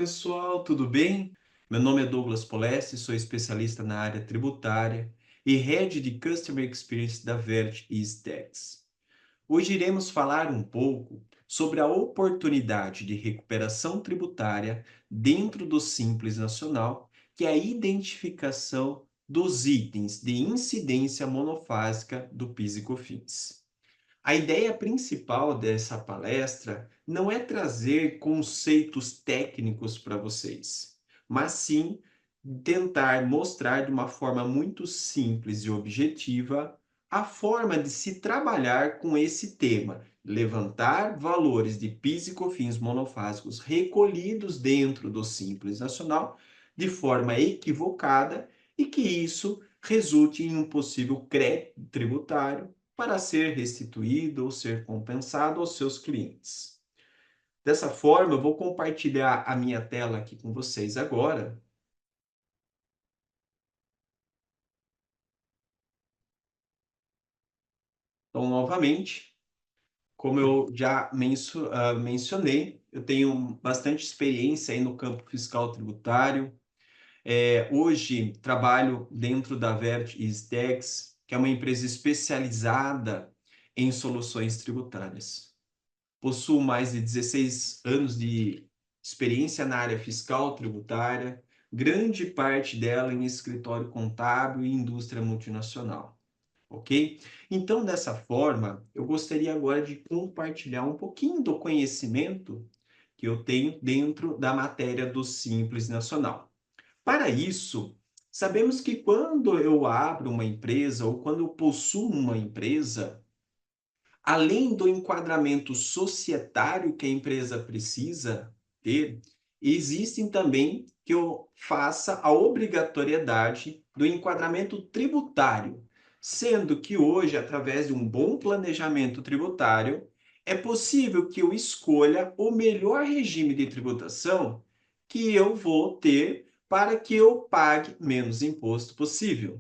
pessoal, tudo bem? Meu nome é Douglas Polesse, sou especialista na área tributária e Head de Customer Experience da Vert Eastex. Hoje iremos falar um pouco sobre a oportunidade de recuperação tributária dentro do Simples Nacional, que é a identificação dos itens de incidência monofásica do PIS e COFINS. A ideia principal dessa palestra não é trazer conceitos técnicos para vocês, mas sim tentar mostrar de uma forma muito simples e objetiva a forma de se trabalhar com esse tema, levantar valores de PIS e COFINS monofásicos recolhidos dentro do Simples Nacional de forma equivocada e que isso resulte em um possível crédito tributário para ser restituído ou ser compensado aos seus clientes. Dessa forma, eu vou compartilhar a minha tela aqui com vocês agora. Então, novamente, como eu já mencionei, eu tenho bastante experiência aí no campo fiscal tributário. Hoje, trabalho dentro da Vert Eastex, que é uma empresa especializada em soluções tributárias. Possuo mais de 16 anos de experiência na área fiscal tributária, grande parte dela em escritório contábil e indústria multinacional, ok? Então, dessa forma, eu gostaria agora de compartilhar um pouquinho do conhecimento que eu tenho dentro da matéria do Simples Nacional. Para isso, sabemos que quando eu abro uma empresa ou quando eu possuo uma empresa, além do enquadramento societário que a empresa precisa ter, existem também que eu faça a obrigatoriedade do enquadramento tributário, sendo que hoje, através de um bom planejamento tributário, é possível que eu escolha o melhor regime de tributação que eu vou ter para que eu pague menos imposto possível.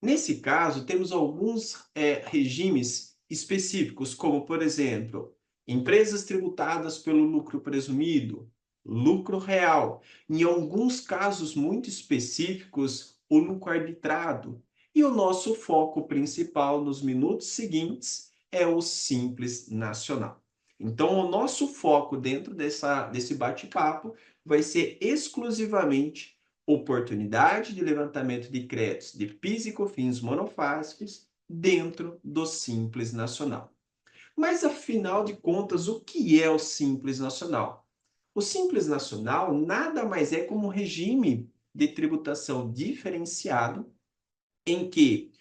Nesse caso, temos alguns regimes específicos, como, por exemplo, empresas tributadas pelo lucro presumido, lucro real, em alguns casos muito específicos, o lucro arbitrado. E o nosso foco principal nos minutos seguintes é o Simples Nacional. Então, o nosso foco dentro desse bate-papo vai ser exclusivamente oportunidade de levantamento de créditos de PIS e COFINS monofásicos dentro do Simples Nacional. Mas, afinal de contas, o que é o Simples Nacional? O Simples Nacional nada mais é como um regime de tributação diferenciado em que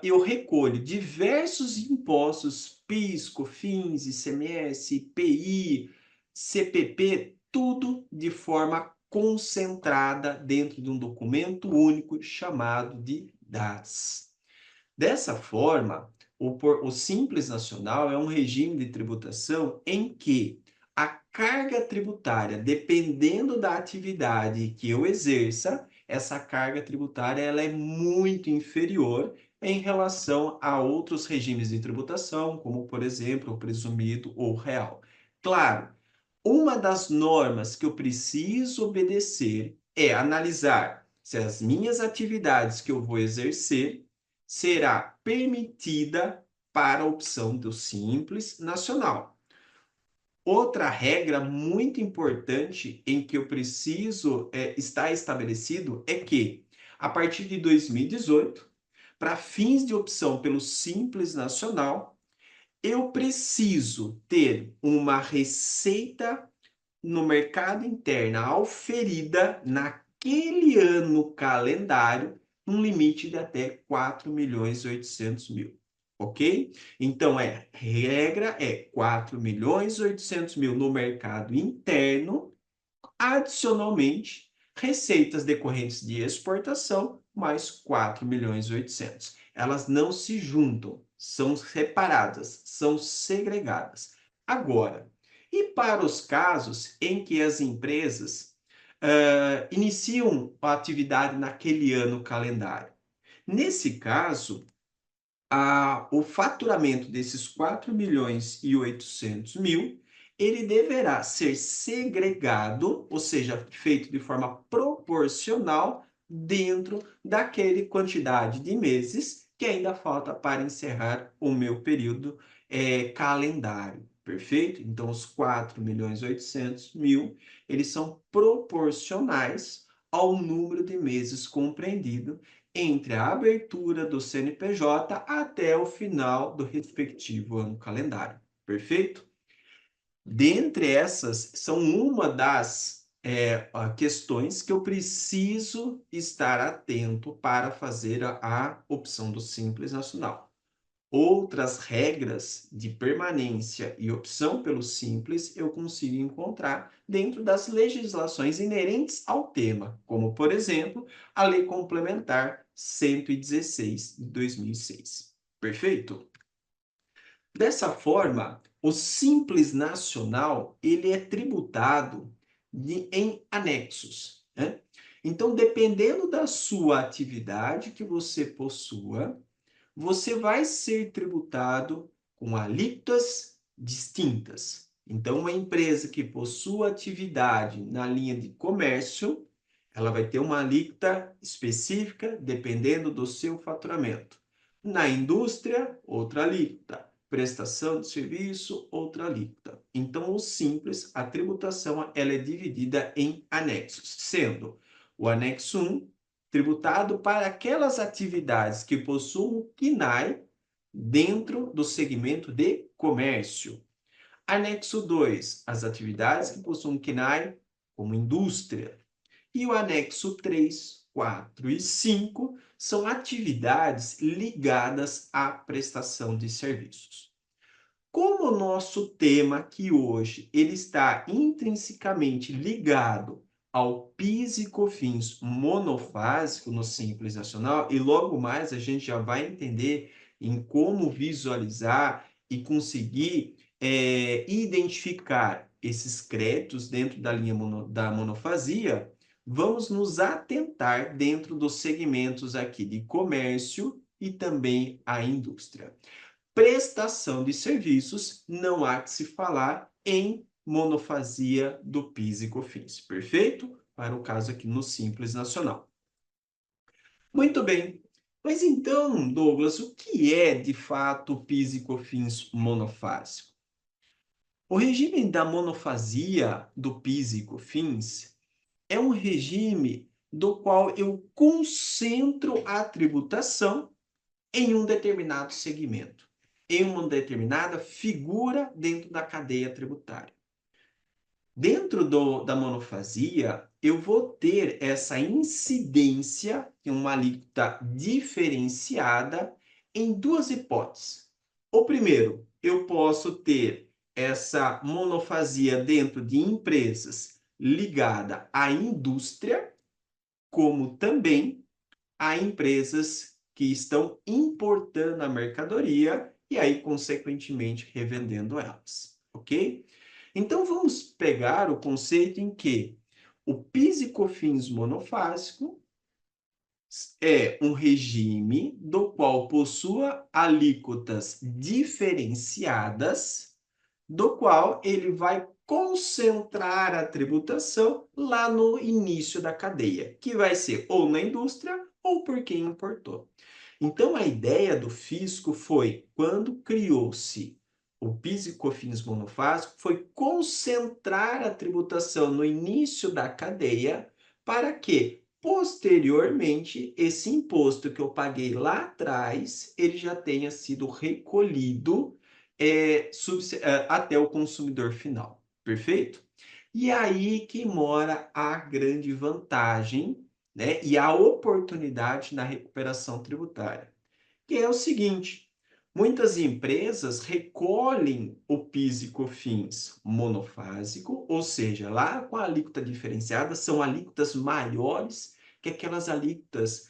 eu recolho diversos impostos, PIS, COFINS, ICMS, IPI, CPP, tudo de forma concentrada dentro de um documento único chamado de DAS. Dessa forma, o Simples Nacional é um regime de tributação em que a carga tributária, dependendo da atividade que eu exerça, essa carga tributária ela é muito inferior em relação a outros regimes de tributação, como, por exemplo, o presumido ou real. Claro, uma das normas que eu preciso obedecer é analisar se as minhas atividades que eu vou exercer será permitida para a opção do Simples Nacional. Outra regra muito importante em que eu preciso estar estabelecido é que, a partir de 2018, para fins de opção pelo Simples Nacional, eu preciso ter uma receita no mercado interno auferida naquele ano calendário, um limite de até 4.800.000, ok? Então, regra é 4.800.000 no mercado interno, adicionalmente, receitas decorrentes de exportação, mais 4.800.000. Elas não se juntam, são separadas, são segregadas. Agora, e para os casos em que as empresas iniciam a atividade naquele ano calendário? Nesse caso, o faturamento desses 4.800.000, ele deverá ser segregado, ou seja, feito de forma proporcional dentro daquela quantidade de meses que ainda falta para encerrar o meu período calendário, perfeito? Então, os 4.800.000, eles são proporcionais ao número de meses compreendido entre a abertura do CNPJ até o final do respectivo ano calendário, perfeito? Dentre essas, são uma das questões que eu preciso estar atento para fazer a opção do Simples Nacional. Outras regras de permanência e opção pelo Simples eu consigo encontrar dentro das legislações inerentes ao tema, como, por exemplo, a Lei Complementar 116 de 2006. Perfeito? Dessa forma, o Simples Nacional ele é tributado em anexos, né? Então, dependendo da sua atividade que você possua, você vai ser tributado com alíquotas distintas. Então, uma empresa que possua atividade na linha de comércio, ela vai ter uma alíquota específica dependendo do seu faturamento. Na indústria, outra alíquota. Prestação de serviço, outra alíquota. Então, o simples, a tributação, ela é dividida em anexos, sendo o anexo 1 tributado para aquelas atividades que possuam CNAE dentro do segmento de comércio. Anexo 2, as atividades que possuem CNAE como indústria. E o anexo 3, 4 e 5 são atividades ligadas à prestação de serviços. Como o nosso tema aqui hoje ele está intrinsecamente ligado ao PIS e COFINS monofásico no Simples Nacional, e logo mais a gente já vai entender em como visualizar e conseguir identificar esses créditos dentro da linha da monofasia, vamos nos atentar dentro dos segmentos aqui de comércio e também a indústria. Prestação de serviços, não há que se falar em monofasia do PIS e COFINS, perfeito? Para o caso aqui no Simples Nacional. Muito bem, mas então, Douglas, o que é de fato o PIS e COFINS monofásico? O regime da monofasia do PIS e COFINS é um regime do qual eu concentro a tributação em um determinado segmento, em uma determinada figura dentro da cadeia tributária. Dentro da monofasia, eu vou ter essa incidência, uma alíquota diferenciada, em duas hipóteses. O primeiro, eu posso ter essa monofasia dentro de empresas ligada à indústria, como também a empresas que estão importando a mercadoria e aí, consequentemente, revendendo elas, ok? Então, vamos pegar o conceito em que o PIS e COFINS monofásico é um regime do qual possua alíquotas diferenciadas, do qual ele vai concentrar a tributação lá no início da cadeia, que vai ser ou na indústria ou por quem importou. Então, a ideia do fisco foi, quando criou-se o PIS e COFINS monofásico, foi concentrar a tributação no início da cadeia para que, posteriormente, esse imposto que eu paguei lá atrás, ele já tenha sido recolhido até o consumidor final. Perfeito? E aí que mora a grande vantagem, né, e a oportunidade na recuperação tributária, que é o seguinte: muitas empresas recolhem o PIS e COFINS monofásico, ou seja, lá com a alíquota diferenciada, são alíquotas maiores que aquelas alíquotas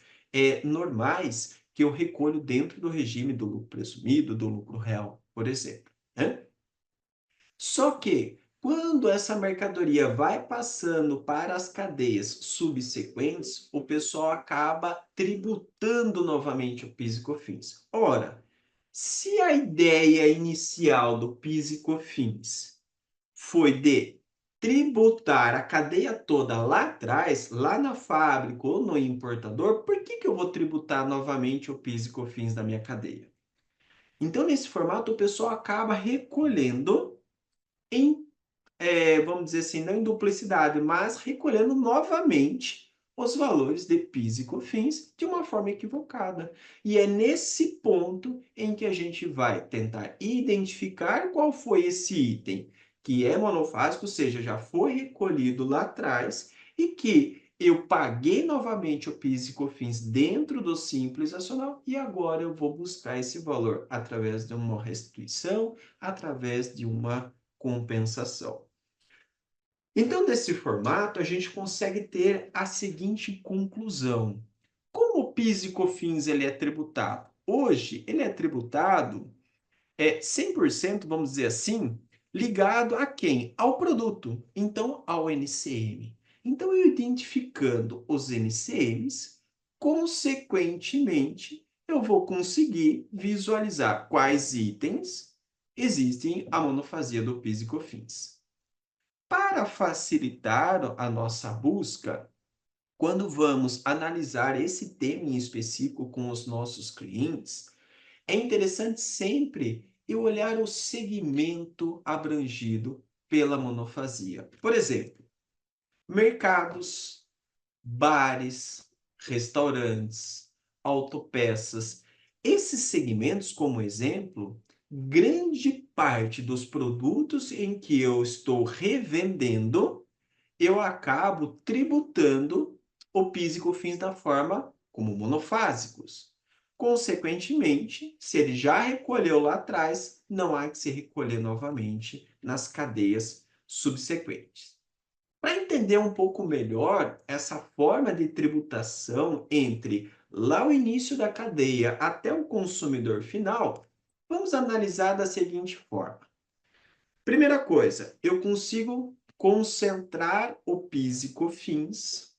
normais que eu recolho dentro do regime do lucro presumido, do lucro real, por exemplo, né? Só que, quando essa mercadoria vai passando para as cadeias subsequentes, o pessoal acaba tributando novamente o PIS e COFINS. Ora, se a ideia inicial do PIS e COFINS foi de tributar a cadeia toda lá atrás, lá na fábrica ou no importador, por que que eu vou tributar novamente o PIS e COFINS da minha cadeia? Então, nesse formato, o pessoal acaba recolhendo em, vamos dizer assim, não em duplicidade, mas recolhendo novamente os valores de PIS e COFINS de uma forma equivocada. E é nesse ponto em que a gente vai tentar identificar qual foi esse item que é monofásico, ou seja, já foi recolhido lá atrás e que eu paguei novamente o PIS e COFINS dentro do Simples Nacional e agora eu vou buscar esse valor através de uma restituição, através de uma compensação. Então, desse formato, a gente consegue ter a seguinte conclusão. Como o PIS e COFINS ele é tributado? Hoje, ele é tributado 100%, vamos dizer assim, ligado a quem? Ao produto, então ao NCM. Então, eu identificando os NCMs, consequentemente, eu vou conseguir visualizar quais itens existem a monofasia do PIS e COFINS. Para facilitar a nossa busca, quando vamos analisar esse tema em específico com os nossos clientes, é interessante sempre eu olhar o segmento abrangido pela monofasia. Por exemplo, mercados, bares, restaurantes, autopeças. Esses segmentos, como exemplo, grande parte dos produtos em que eu estou revendendo, eu acabo tributando o PIS e COFINS da forma como monofásicos. Consequentemente, se ele já recolheu lá atrás, não há que se recolher novamente nas cadeias subsequentes. Para entender um pouco melhor essa forma de tributação entre lá o início da cadeia até o consumidor final, vamos analisar da seguinte forma. Primeira coisa, eu consigo concentrar o PIS e COFINS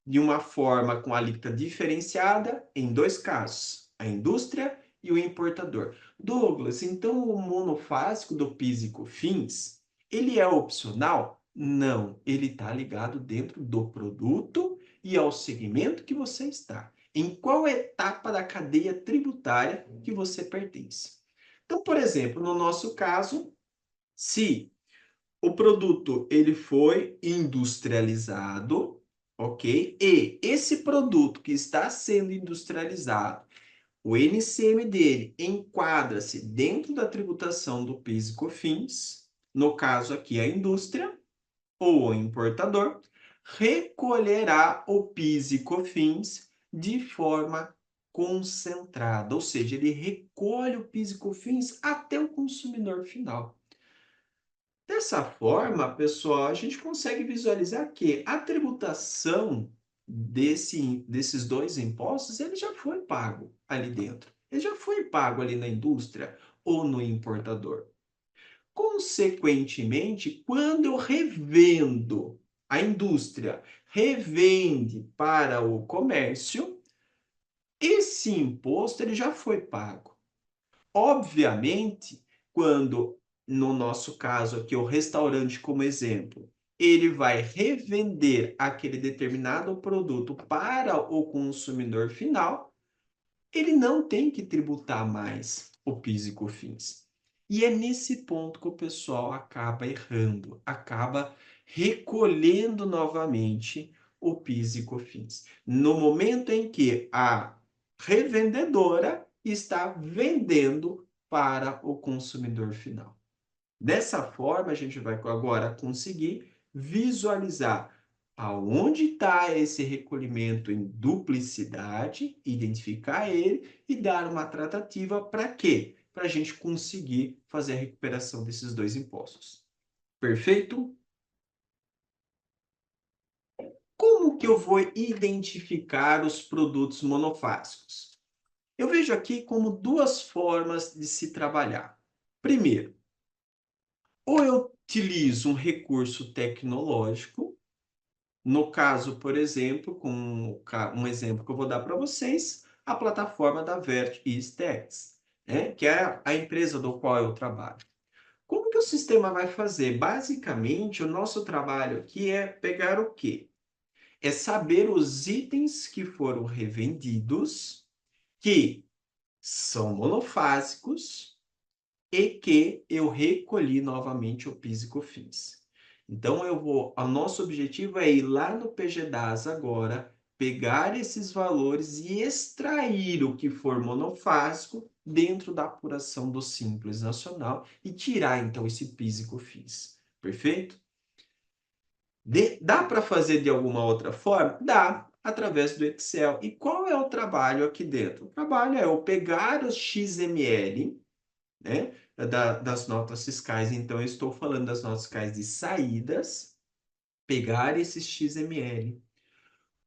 de uma forma com alíquota diferenciada em dois casos, a indústria e o importador. Douglas, então o monofásico do PIS e COFINS, ele é opcional? Não, ele está ligado dentro do produto e ao segmento que você está. Em qual etapa da cadeia tributária que você pertence? Então, por exemplo, no nosso caso, se o produto ele foi industrializado, ok? E esse produto que está sendo industrializado, o NCM dele enquadra-se dentro da tributação do PIS e COFINS, no caso aqui a indústria ou o importador, recolherá o PIS e COFINS de forma concentrada, ou seja, ele recolhe o PIS e COFINS até o consumidor final. Dessa forma, pessoal, a gente consegue visualizar que a tributação desses dois impostos, ele já foi pago ali dentro. Ele já foi pago ali na indústria ou no importador. Consequentemente, quando eu revendo, a indústria revende para o comércio, esse imposto ele já foi pago. Obviamente, quando, no nosso caso aqui, o restaurante como exemplo, ele vai revender aquele determinado produto para o consumidor final, ele não tem que tributar mais o PIS e COFINS. E é nesse ponto que o pessoal acaba errando, acaba recolhendo novamente o PIS e COFINS. No momento em que a revendedora está vendendo para o consumidor final. Dessa forma, a gente vai agora conseguir visualizar aonde está esse recolhimento em duplicidade, identificar ele e dar uma tratativa para quê? Para a gente conseguir fazer a recuperação desses dois impostos. Perfeito? Como que eu vou identificar os produtos monofásicos? Eu vejo aqui como duas formas de se trabalhar. Primeiro, ou eu utilizo um recurso tecnológico, no caso, por exemplo, com um exemplo que eu vou dar para vocês, a plataforma da Vert Eastex, né? Que é a empresa do qual eu trabalho. Como que o sistema vai fazer? Basicamente, o nosso trabalho aqui é pegar o quê? É saber os itens que foram revendidos, que são monofásicos, e que eu recolhi novamente o PIS e COFINS. Então, o nosso objetivo é ir lá no PGDAS agora, pegar esses valores e extrair o que for monofásico dentro da apuração do Simples Nacional e tirar, então, esse PIS e COFINS. Perfeito? Dá para fazer de alguma outra forma? Dá, através do Excel. E qual é o trabalho aqui dentro? O trabalho é eu pegar os XML, né, das notas fiscais. Então, eu estou falando das notas fiscais de saídas, pegar esse XML,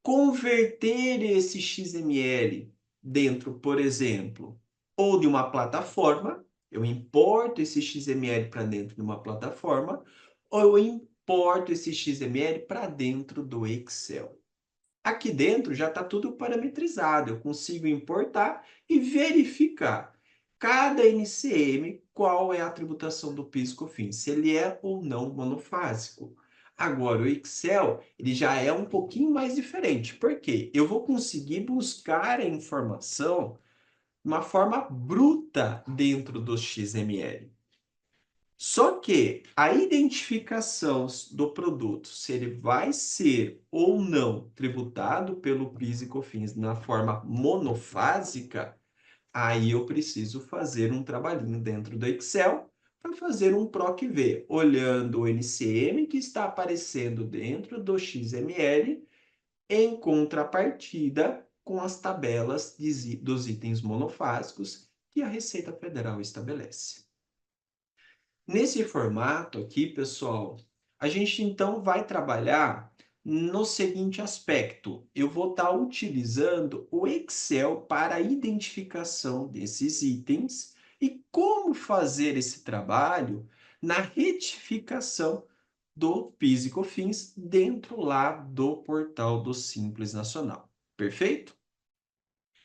converter esse XML dentro, por exemplo, ou de uma plataforma, eu importo esse XML para dentro de uma plataforma, ou eu importo esse XML para dentro do Excel. Aqui dentro já está tudo parametrizado, eu consigo importar e verificar cada NCM qual é a tributação do PIS e COFINS, se ele é ou não monofásico. Agora, o Excel, ele já é um pouquinho mais diferente. Por quê? Eu vou conseguir buscar a informação de uma forma bruta dentro do XML. Só que a identificação do produto, se ele vai ser ou não tributado pelo PIS e COFINS na forma monofásica, aí eu preciso fazer um trabalhinho dentro do Excel para fazer um PROC-V, olhando o NCM que está aparecendo dentro do XML em contrapartida com as tabelas dos itens monofásicos que a Receita Federal estabelece. Nesse formato aqui, pessoal, a gente então vai trabalhar no seguinte aspecto. Eu vou estar utilizando o Excel para a identificação desses itens e como fazer esse trabalho na retificação do PIS e COFINS dentro lá do portal do Simples Nacional. Perfeito?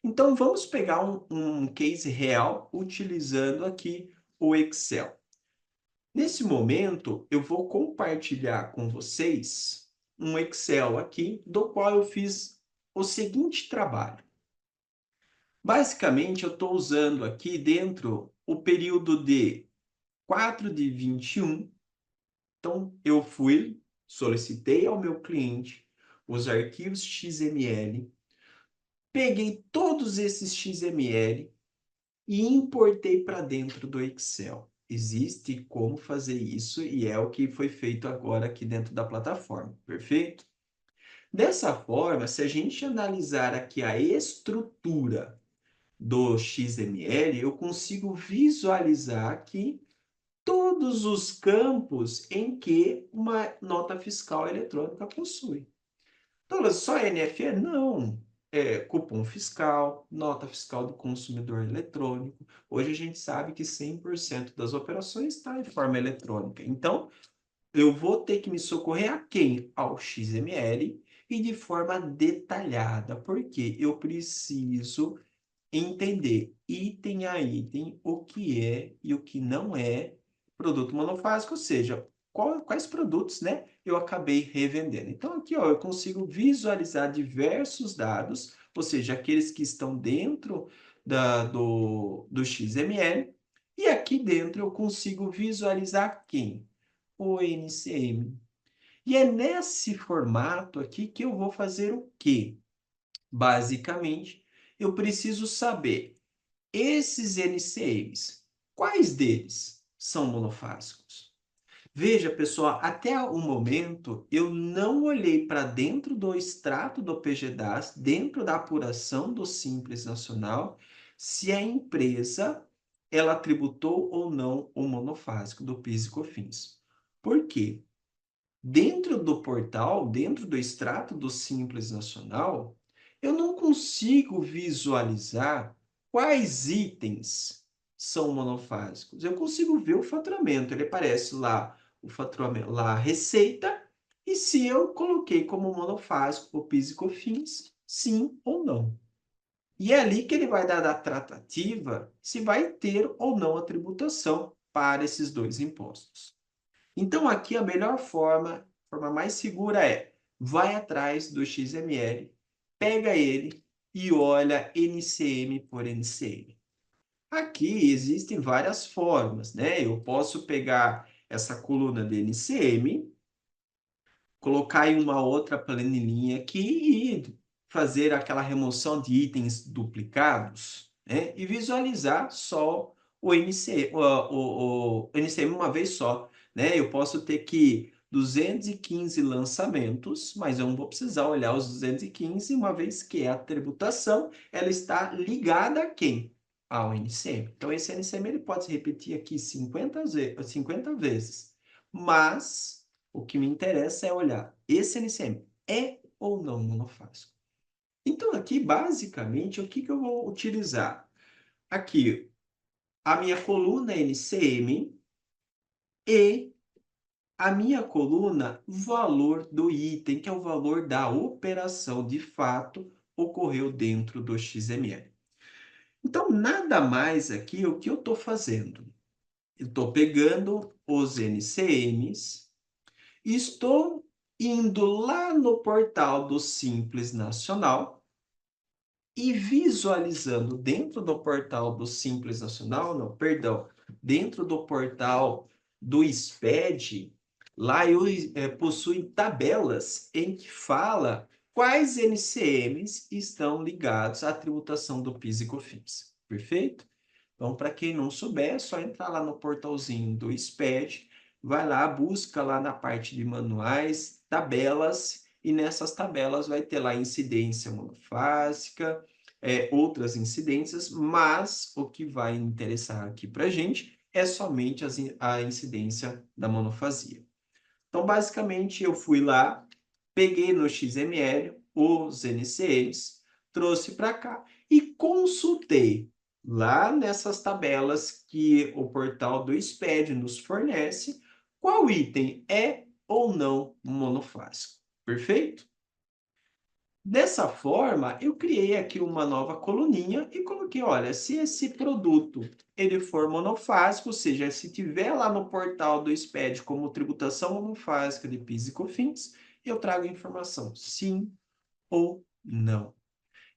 Então, vamos pegar um case real utilizando aqui o Excel. Nesse momento, eu vou compartilhar com vocês um Excel aqui, do qual eu fiz o seguinte trabalho. Basicamente, eu estou usando aqui dentro o período de 4 de 21. Então, eu solicitei ao meu cliente os arquivos XML, peguei todos esses XML e importei para dentro do Excel. Existe como fazer isso e é o que foi feito agora aqui dentro da plataforma, perfeito? Dessa forma, se a gente analisar aqui a estrutura do XML, eu consigo visualizar aqui todos os campos em que uma nota fiscal eletrônica possui. Douglas, só NFE? Não. Cupom fiscal, nota fiscal do consumidor eletrônico. Hoje a gente sabe que 100% das operações está em forma eletrônica. Então, eu vou ter que me socorrer a quem? Ao XML e de forma detalhada, porque eu preciso entender item a item o que é e o que não é produto monofásico, ou seja, quais produtos, né, eu acabei revendendo. Então, aqui, ó, eu consigo visualizar diversos dados, ou seja, aqueles que estão dentro do XML, e aqui dentro eu consigo visualizar quem? O NCM. E é nesse formato aqui que eu vou fazer o quê? Basicamente, eu preciso saber esses NCMs, quais deles são monofásicos? Veja, pessoal, até o momento eu não olhei para dentro do extrato do PGDAS, dentro da apuração do Simples Nacional, se a empresa ela tributou ou não o monofásico do PIS e COFINS. Por quê? Dentro do portal, dentro do extrato do Simples Nacional, eu não consigo visualizar quais itens são monofásicos. Eu consigo ver o faturamento, ele aparece lá o faturamento, lá a receita, e se eu coloquei como monofásico o PIS e COFINS, sim ou não. E é ali que ele vai dar a tratativa se vai ter ou não a tributação para esses dois impostos. Então, aqui a melhor forma mais segura é, vai atrás do XML, pega ele e olha NCM por NCM. Aqui existem várias formas, né? Eu posso pegar essa coluna de NCM, colocar em uma outra planilhinha aqui e fazer aquela remoção de itens duplicados, né? E visualizar só o NCM uma vez só, né? Eu posso ter que 215 lançamentos, mas eu não vou precisar olhar os 215, uma vez que a tributação ela está ligada a quem? Ao NCM. Então, esse NCM ele pode se repetir aqui 50 vezes, mas o que me interessa é olhar, esse NCM é ou não monofásico? Então, aqui, basicamente, o que eu vou utilizar? Aqui, a minha coluna NCM e a minha coluna valor do item, que é o valor da operação de fato ocorreu dentro do XML. Então, nada mais aqui o que eu estou fazendo. Eu estou pegando os NCMs, estou indo lá no portal do Simples Nacional e visualizando dentro do portal do Simples Nacional, não, perdão, dentro do portal do SPED, lá eu possui tabelas em que fala quais NCMs estão ligados à tributação do PIS e COFINS. Perfeito? Então, para quem não souber, é só entrar lá no portalzinho do SPED, vai lá, busca lá na parte de manuais, tabelas, e nessas tabelas vai ter lá incidência monofásica, outras incidências, mas o que vai interessar aqui para a gente é somente a incidência da monofasia. Então, basicamente, eu fui lá, peguei no XML os NCMs, trouxe para cá e consultei lá nessas tabelas que o portal do SPED nos fornece, qual item é ou não monofásico. Perfeito? Dessa forma, eu criei aqui uma nova coluninha e coloquei, olha, se esse produto ele for monofásico, ou seja, se tiver lá no portal do SPED como tributação monofásica de PIS e COFINS, eu trago a informação sim ou não.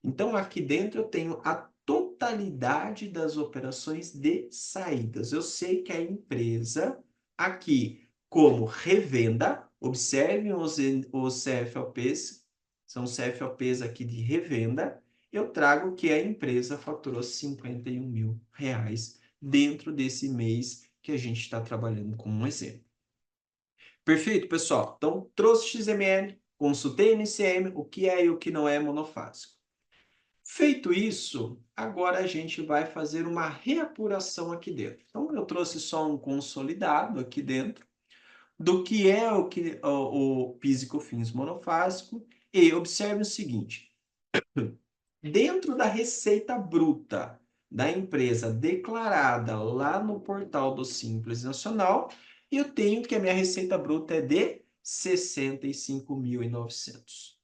Então, aqui dentro eu tenho a totalidade das operações de saídas. Eu sei que a empresa, aqui, como revenda, observem os CFOPs, são CFOPs aqui de revenda, eu trago que a empresa faturou R$ 51.000 dentro desse mês que a gente está trabalhando como um exemplo. Perfeito, pessoal? Então, trouxe XML, consultei NCM, o que é e o que não é monofásico. Feito isso, agora a gente vai fazer uma reapuração aqui dentro. Então, eu trouxe só um consolidado aqui dentro do que é o PIS e COFINS monofásico. E observe o seguinte, dentro da receita bruta da empresa declarada lá no portal do Simples Nacional, eu tenho que a minha receita bruta é de 65.900.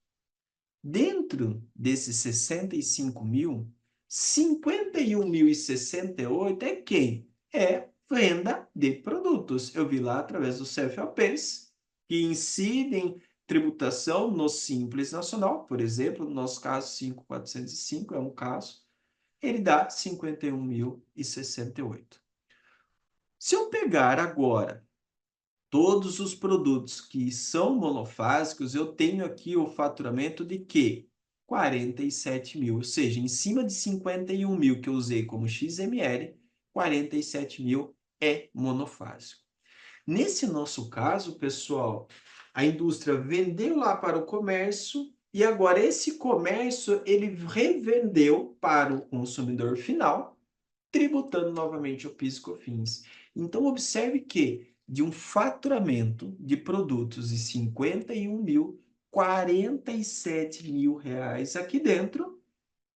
Dentro desses 65 mil, 51.068 é quem? É venda de produtos. Eu vi lá através dos CFOPs, que incidem tributação no Simples Nacional, por exemplo, no nosso caso 5.405 é um caso, ele dá 51.068. Se eu pegar agora todos os produtos que são monofásicos, eu tenho aqui o faturamento de quê? 47 mil, ou seja, em cima de 51 mil que eu usei como XML, 47 mil é monofásico. Nesse nosso caso, pessoal, a indústria vendeu lá para o comércio e agora esse comércio ele revendeu para o consumidor final, tributando novamente o PIS e COFINS. Então, observe que de um faturamento de produtos de 51 mil, 47 mil reais aqui dentro,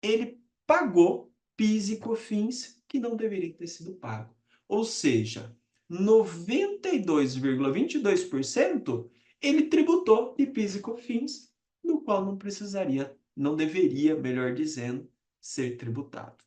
ele pagou PIS e COFINS que não deveria ter sido pago. Ou seja, 92,22% ele tributou de PIS e COFINS, no qual não precisaria, não deveria, melhor dizendo, ser tributado.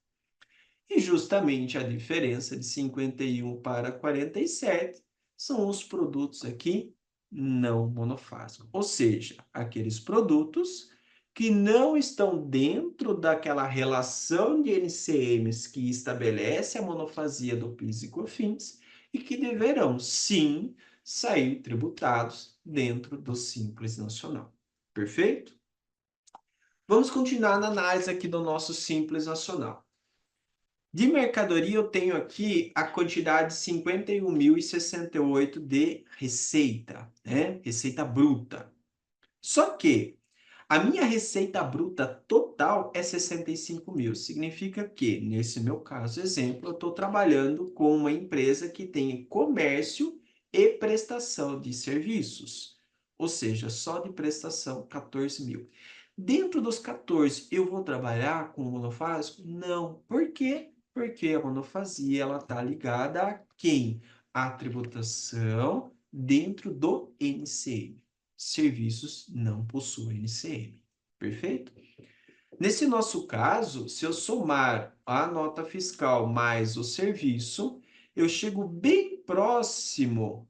E justamente a diferença de 51 para 47 são os produtos aqui não monofásicos, ou seja, aqueles produtos que não estão dentro daquela relação de NCMs que estabelece a monofasia do PIS e COFINS e que deverão, sim, sair tributados dentro do Simples Nacional. Perfeito? Vamos continuar na análise aqui do nosso Simples Nacional. De mercadoria, eu tenho aqui a quantidade de 51.068 de receita, né? Receita bruta. Só que a minha receita bruta total é 65 mil. Significa que, nesse meu caso, exemplo, eu estou trabalhando com uma empresa que tem comércio e prestação de serviços. Ou seja, só de prestação, 14 mil. Dentro dos 14, eu vou trabalhar com monofásico? Não. Por quê? Porque a monofasia está ligada a quem? A tributação dentro do NCM. Serviços não possuem NCM. Perfeito? Nesse nosso caso, se eu somar a nota fiscal mais o serviço, eu chego bem próximo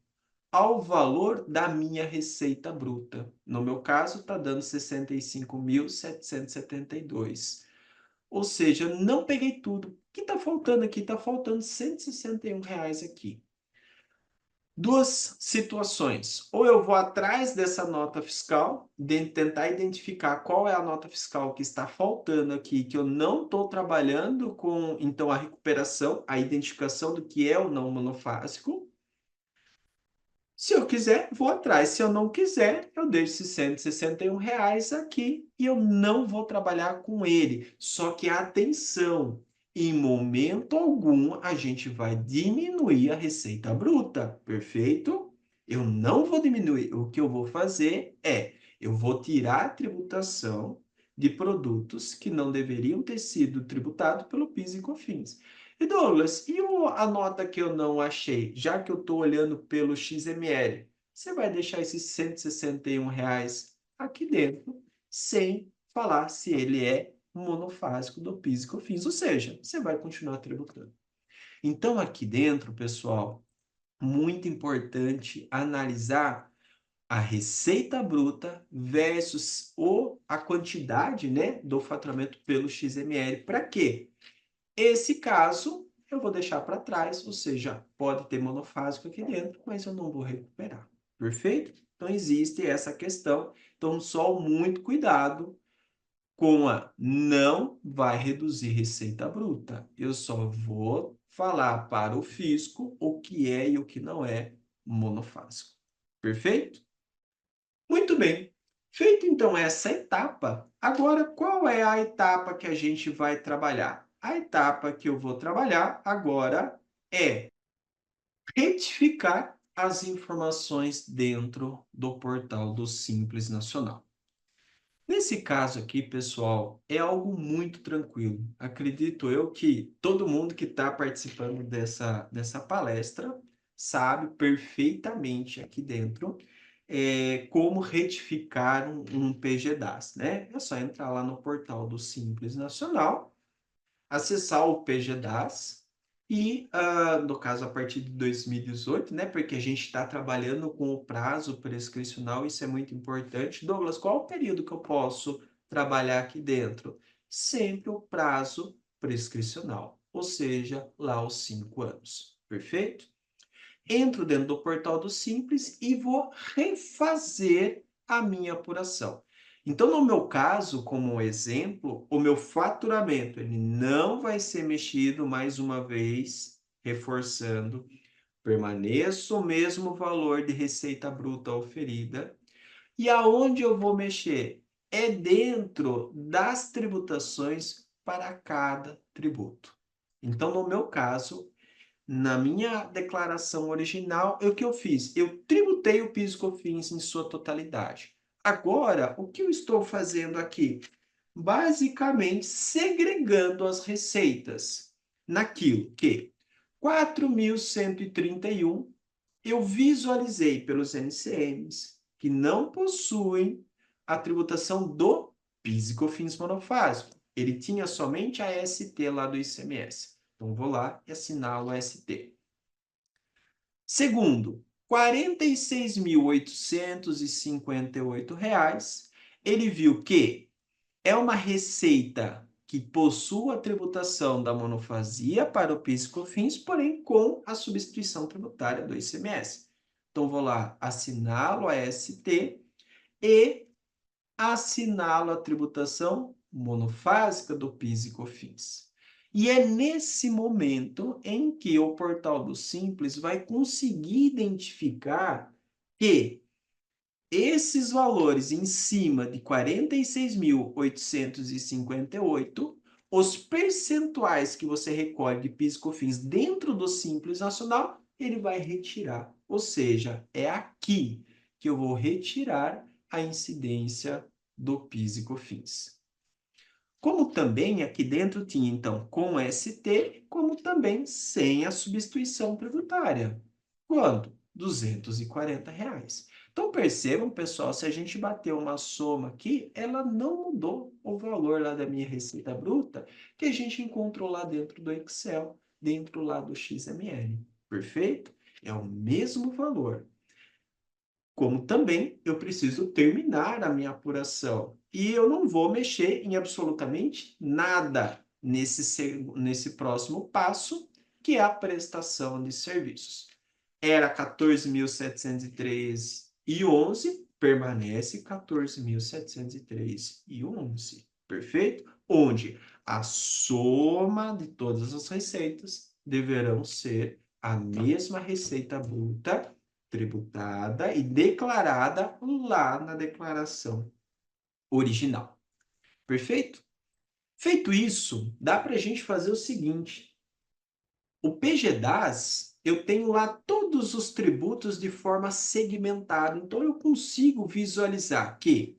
ao valor da minha receita bruta. No meu caso, está dando 65.772. Ou seja, não peguei tudo. O que está faltando aqui? Está faltando R$ 161 aqui. Duas situações. Ou eu vou atrás dessa nota fiscal, tentar identificar qual é a nota fiscal que está faltando aqui, que eu não estou trabalhando com, então, a recuperação, a identificação do que é o não monofásico. Se eu quiser, vou atrás. Se eu não quiser, eu deixo esses R$ 161 aqui e eu não vou trabalhar com ele. Só que atenção, em momento algum a gente vai diminuir a receita bruta, perfeito? Eu não vou diminuir. O que eu vou fazer é, eu vou tirar a tributação de produtos que não deveriam ter sido tributados pelo PIS e COFINS. E Douglas, a nota que eu não achei, já que eu estou olhando pelo XML, você vai deixar esses R$ 161 aqui dentro, sem falar se ele é monofásico do PIS e COFINS, ou seja, você vai continuar tributando. Então, aqui dentro, pessoal, muito importante analisar a receita bruta versus a quantidade, né, do faturamento pelo XML. Para quê? Esse caso eu vou deixar para trás, ou seja, pode ter monofásico aqui dentro, mas eu não vou recuperar. Perfeito? Então existe essa questão. Então, só muito cuidado com a não vai reduzir receita bruta. Eu só vou falar para o fisco o que é e o que não é monofásico. Perfeito? Muito bem. Feito então essa etapa, agora qual é a etapa que a gente vai trabalhar? A etapa que eu vou trabalhar agora é retificar as informações dentro do portal do Simples Nacional. Nesse caso aqui, pessoal, é algo muito tranquilo. Acredito eu que todo mundo que está participando dessa palestra sabe perfeitamente aqui dentro como retificar um PGDAS, né? É só entrar lá no portal do Simples Nacional, acessar o PGDAS e, no caso, a partir de 2018, né? Porque a gente está trabalhando com o prazo prescricional, isso é muito importante. Douglas, qual o período que eu posso trabalhar aqui dentro? Sempre o prazo prescricional, ou seja, lá os 5 anos. Perfeito? Entro dentro do portal do Simples e vou refazer a minha apuração. Então, no meu caso, como exemplo, o meu faturamento ele não vai ser mexido mais uma vez, reforçando, permaneça o mesmo valor de receita bruta oferida. E aonde eu vou mexer? É dentro das tributações para cada tributo. Então, no meu caso, na minha declaração original, o que eu fiz? Eu tributei o PIS e COFINS em sua totalidade. Agora, o que eu estou fazendo aqui? Basicamente, segregando as receitas naquilo que 4.131 eu visualizei pelos NCMs que não possuem a tributação do PIS e COFINS monofásico. Ele tinha somente a ST lá do ICMS. Então, vou lá e assinalo o ST. Segundo, R$ 46.858. Ele viu que é uma receita que possui a tributação da monofasia para o PIS e COFINS, porém com a substituição tributária do ICMS. Então, vou lá, assinalo a ST e assinalo a tributação monofásica do PIS e COFINS. E é nesse momento em que o portal do Simples vai conseguir identificar que esses valores em cima de 46.858, os percentuais que você recolhe de PIS e COFINS dentro do Simples Nacional, ele vai retirar. Ou seja, é aqui que eu vou retirar a incidência do PIS e COFINS. Como também aqui dentro tinha, então, com ST, como também sem a substituição tributária. Quanto? R$ 240. Então, percebam, pessoal, se a gente bater uma soma aqui, ela não mudou o valor lá da minha receita bruta que a gente encontrou lá dentro do Excel, dentro lá do XML. Perfeito? É o mesmo valor. Como também eu preciso terminar a minha apuração. E eu não vou mexer em absolutamente nada nesse próximo passo, que é a prestação de serviços. Era 14.703,11, permanece 14.703,11. Perfeito? Onde a soma de todas as receitas deverão ser a mesma receita bruta tributada e declarada lá na declaração original. Perfeito? Feito isso, dá para a gente fazer o seguinte. O PGDAS, eu tenho lá todos os tributos de forma segmentada. Então, eu consigo visualizar que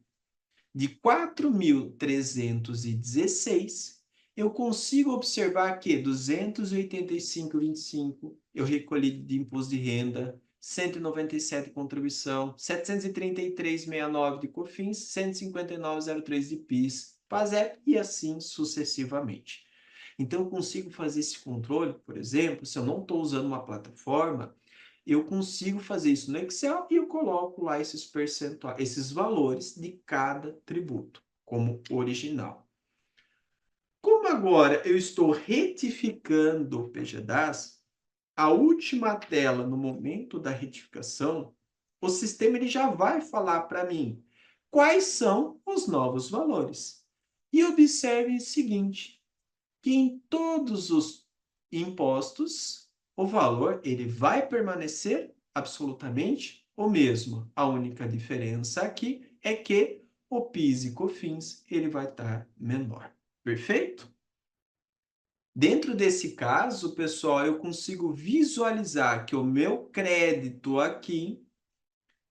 de 4.316, eu consigo observar que 285,25 eu recolhi de imposto de renda, 197 de contribuição, 733,69 de COFINS, 159,03 de PIS, PASEP e assim sucessivamente. Então, eu consigo fazer esse controle, por exemplo, se eu não estou usando uma plataforma, eu consigo fazer isso no Excel e eu coloco lá esses percentuais, esses valores de cada tributo como original. Como agora eu estou retificando o PGDAS, a última tela no momento da retificação, o sistema ele já vai falar para mim quais são os novos valores. E observe o seguinte, que em todos os impostos, o valor ele vai permanecer absolutamente o mesmo. A única diferença aqui é que o PIS e COFINS ele vai estar menor. Perfeito? Dentro desse caso, pessoal, eu consigo visualizar que o meu crédito aqui,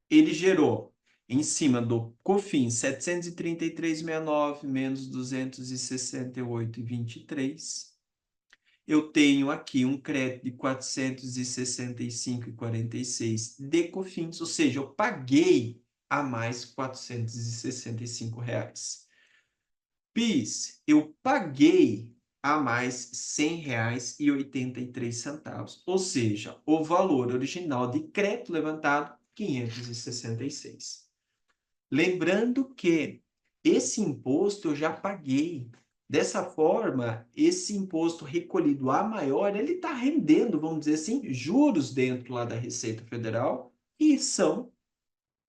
ele gerou em cima do COFINS 733,69 menos 268,23. Eu tenho aqui um crédito de 465,46 de COFINS, ou seja, eu paguei a mais R$ 465. PIS, eu paguei a mais R$ 100,83, ou seja, o valor original de crédito levantado, 566. Lembrando que esse imposto eu já paguei. Dessa forma, esse imposto recolhido a maior, ele está rendendo, vamos dizer assim, juros dentro lá da Receita Federal e são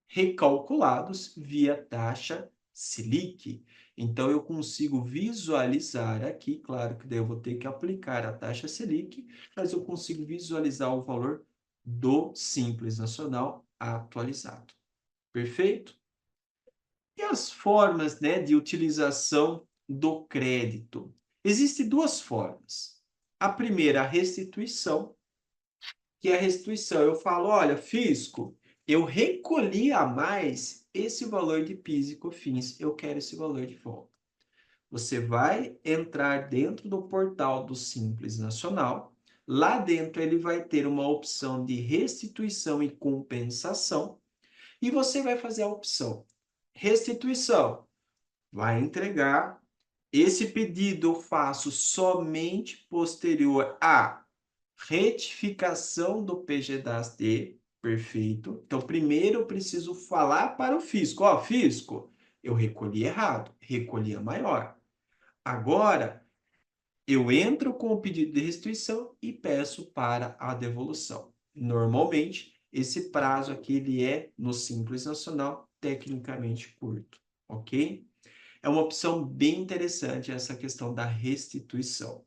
recalculados via taxa Selic. Então, eu consigo visualizar aqui, claro que daí eu vou ter que aplicar a taxa Selic, mas eu consigo visualizar o valor do Simples Nacional atualizado. Perfeito? E as formas, né, de utilização do crédito? Existem duas formas. A primeira, a restituição, que é a restituição. Eu falo, olha, fisco, eu recolhi a mais esse valor de PIS e COFINS, eu quero esse valor de volta. Você vai entrar dentro do portal do Simples Nacional. Lá dentro ele vai ter uma opção de restituição e compensação. E você vai fazer a opção restituição. Vai entregar Esse pedido eu faço somente posterior à retificação do PGDAS-D, perfeito. Então, primeiro eu preciso falar para o fisco, ó, fisco, eu recolhi errado, recolhi a maior. Agora, eu entro com o pedido de restituição e peço para a devolução. Normalmente, esse prazo aqui ele é, no Simples Nacional, tecnicamente curto, ok? É uma opção bem interessante essa questão da restituição.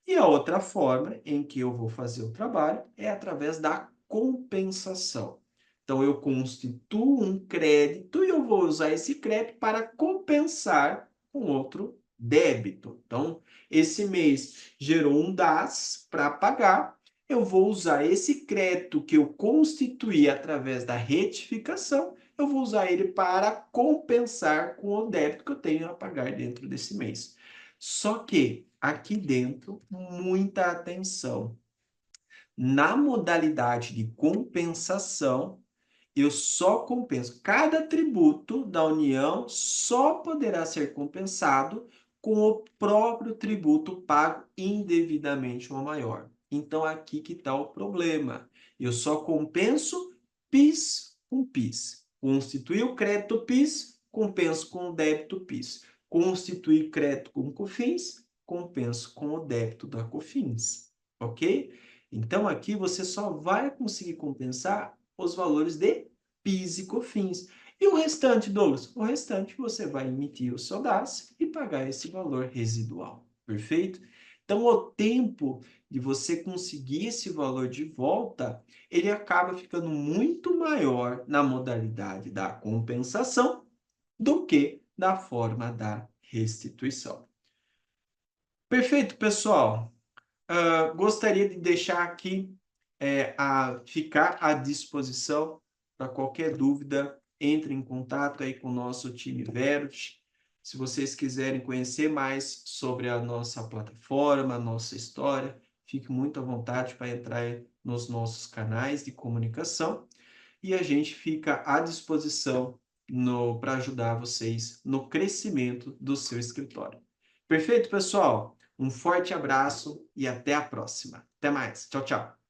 E a outra forma em que eu vou fazer o trabalho é através da compensação. Então, eu constituo um crédito e eu vou usar esse crédito para compensar um outro débito. Então, esse mês gerou um DAS para pagar, eu vou usar esse crédito que eu constituí através da retificação, eu vou usar ele para compensar com o débito que eu tenho a pagar dentro desse mês. Só que aqui dentro, muita atenção. Na modalidade de compensação, eu só compenso. Cada tributo da União só poderá ser compensado com o próprio tributo pago indevidamente ou maior. Então, aqui que está o problema. Eu só compenso PIS com PIS. Constituir o crédito PIS, compenso com o débito PIS. Constituir crédito com COFINS, compenso com o débito da COFINS. Ok? Então, aqui você só vai conseguir compensar os valores de PIS e COFINS. E o restante, Douglas? O restante você vai emitir o seu DAS e pagar esse valor residual. Perfeito? Então, o tempo de você conseguir esse valor de volta, ele acaba ficando muito maior na modalidade da compensação do que na forma da restituição. Perfeito, pessoal? Gostaria de deixar aqui ficar à disposição para qualquer dúvida, entre em contato aí com o nosso time Verut. Se vocês quiserem conhecer mais sobre a nossa plataforma, a nossa história, fique muito à vontade para entrar nos nossos canais de comunicação e a gente fica à disposição para ajudar vocês no crescimento do seu escritório. Perfeito, pessoal? Um forte abraço e até a próxima. Até mais. Tchau, tchau.